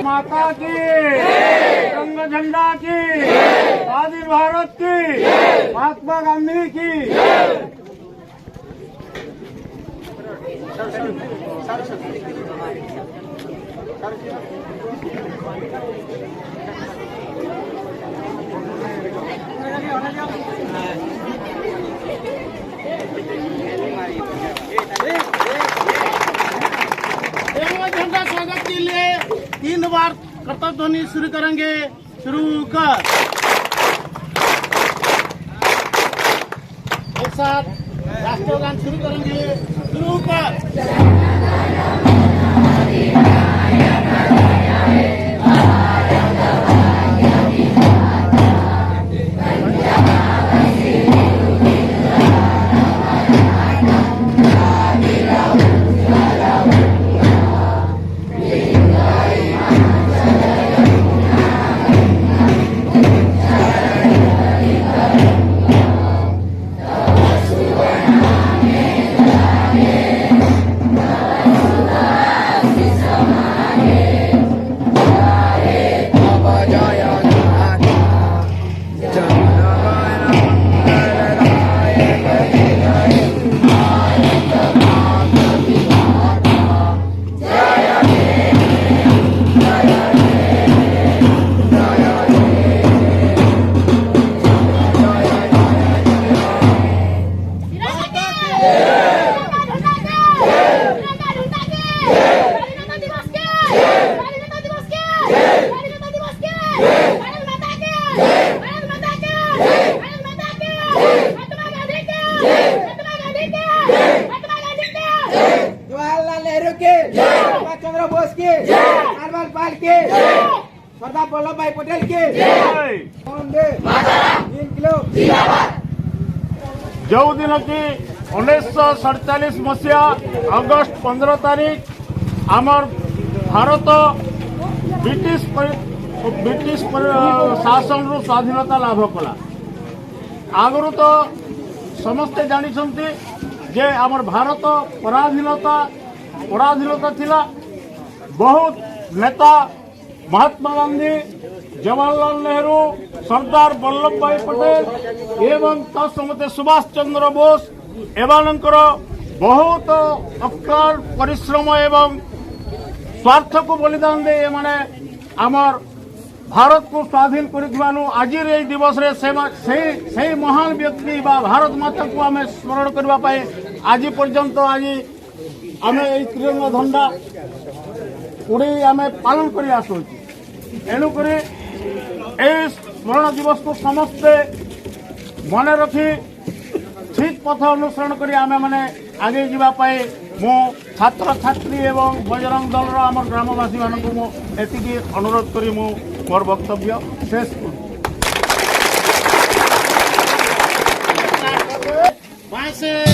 माता की, रंग झंडा की, स्वाधीन भारत की, महात्मा गांधी की। झंडा स्वागत के लिए 3 बार कर्तव्य ध्वनि शुरू करेंगे। शुरू कर। एक साथ राष्ट्रगान शुरू करेंगे। शुरू कर। सरदार वल्लभ भाई पटेल के जो दिन की 1947 मसीहा अगस्ट 15 तारीख आमर भारत ब्रिटिश शासन रु स्वाधीनता लाभ कला। आगु तो समस्ते जानी जे आमर भारत पराधीनता थिला। बहुत नेता महात्मा गांधी, जवाहरलाल नेहरू, सरदार वल्लभ भाई पटेल एवं तत्समते सुभाष चंद्र बोस एमानंकर बहुत अकाल परिश्रम एवं स्वार्थ को बलिदान दे एमाने आमर भारत को स्वाधीन कर आज दिवस से महान व्यक्ति बा भारत माता को आम स्मरण करने आज पर्यंत आज आम तिरंगा झंडा उड़े आम पालन कर आसु एणुक स्मरण दिवस को समस्ते मन रखी ठीक पथ अनुसरण कर आम मैंने आगे जावाई मो छात्र छात्री एवं बजरंग दल आम ग्रामवासी मानक एति अनुरोध करी मो मोर वक्तव्य शेष वहाँ से